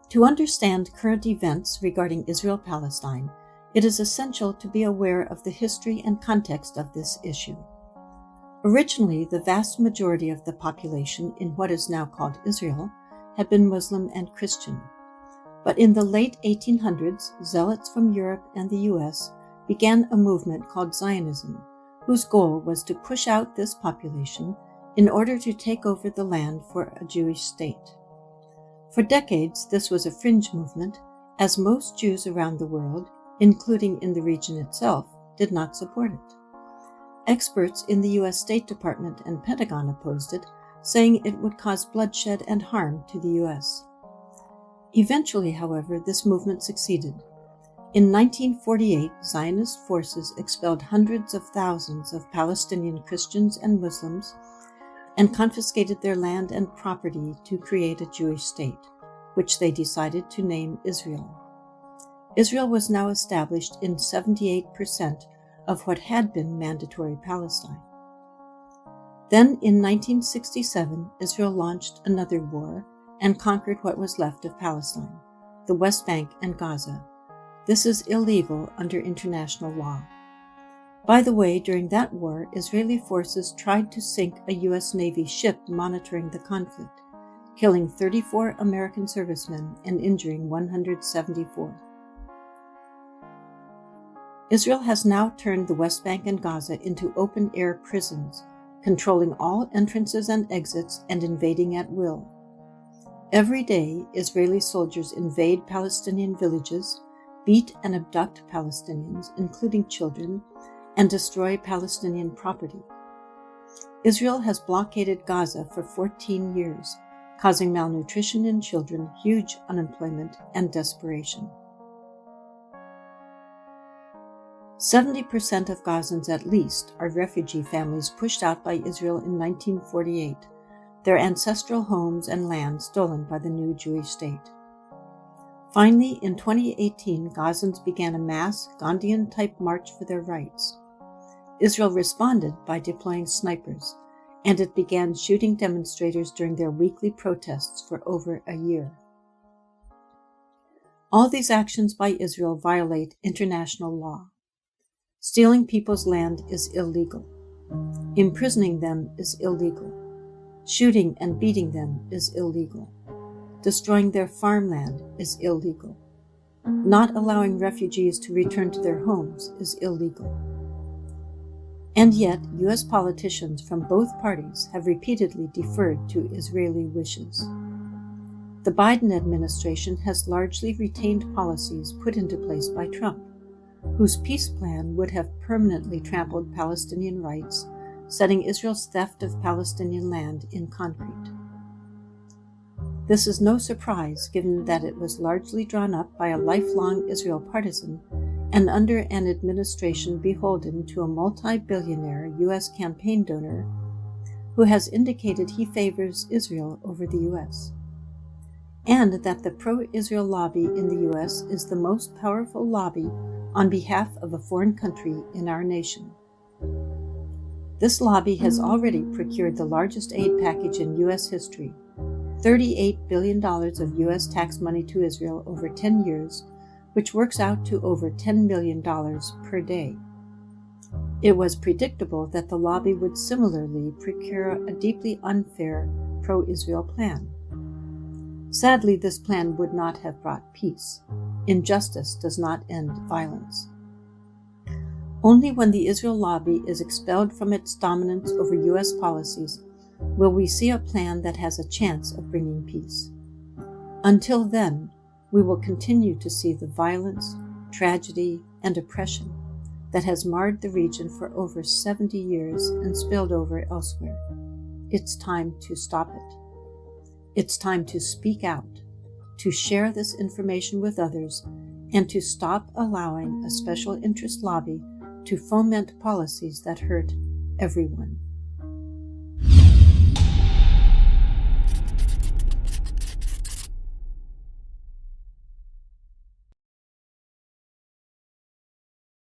To understand current events regarding Israel-Palestine, it is essential to be aware of the history and context of this issue. Originally, the vast majority of the population in what is now called Israel had been Muslim and Christian. But in the late 1800s, zealots from Europe and the US began a movement called Zionism, whose goal was to push out this population in order to take over the land for a Jewish state. For decades, this was a fringe movement, as most Jews around the world, including in the region itself, did not support it. Experts in the US State Department and Pentagon opposed it, saying it would cause bloodshed and harm to the US. Eventually, however, this movement succeeded. In 1948, Zionist forces expelled hundreds of thousands of Palestinian Christians and Muslims and confiscated their land and property to create a Jewish state, which they decided to name Israel. Israel was now established in 78% of what had been mandatory Palestine. Then, in 1967, Israel launched another war and conquered what was left of Palestine, the West Bank and Gaza. This is illegal under international law. By the way, during that war, Israeli forces tried to sink a U.S. Navy ship monitoring the conflict, killing 34 American servicemen and injuring 174. Israel has now turned the West Bank and Gaza into open-air prisons, controlling all entrances and exits and invading at will. Every day, Israeli soldiers invade Palestinian villages, beat and abduct Palestinians, including children, and destroy Palestinian property. Israel has blockaded Gaza for 14 years, causing malnutrition in children, huge unemployment, and desperation. 70% of Gazans at least are refugee families pushed out by Israel in 1948, their ancestral homes and land stolen by the new Jewish state. Finally, in 2018, Gazans began a mass Gandhian-type march for their rights. Israel responded by deploying snipers, and it began shooting demonstrators during their weekly protests for over a year. All these actions by Israel violate international law. Stealing people's land is illegal. Imprisoning them is illegal. Shooting and beating them is illegal. Destroying their farmland is illegal. Not allowing refugees to return to their homes is illegal. And yet, U.S. politicians from both parties have repeatedly deferred to Israeli wishes. The Biden administration has largely retained policies put into place by Trump, whose peace plan would have permanently trampled Palestinian rights, setting Israel's theft of Palestinian land in concrete. This is no surprise, given that it was largely drawn up by a lifelong Israel partisan and under an administration beholden to a multi-billionaire U.S. campaign donor who has indicated he favors Israel over the U.S., and that the pro-Israel lobby in the U.S. is the most powerful lobby on behalf of a foreign country in our nation. This lobby has already procured the largest aid package in U.S. history, $38 billion of U.S. tax money to Israel over 10 years, which works out to over $10 million per day. It was predictable that the lobby would similarly procure a deeply unfair pro-Israel plan. Sadly, this plan would not have brought peace. Injustice does not end violence. Only when the Israel lobby is expelled from its dominance over U.S. policies will we see a plan that has a chance of bringing peace. Until then, we will continue to see the violence, tragedy, and oppression that has marred the region for over 70 years and spilled over elsewhere. It's time to stop it. It's time to speak out, to share this information with others, and to stop allowing a special interest lobby to foment policies that hurt everyone.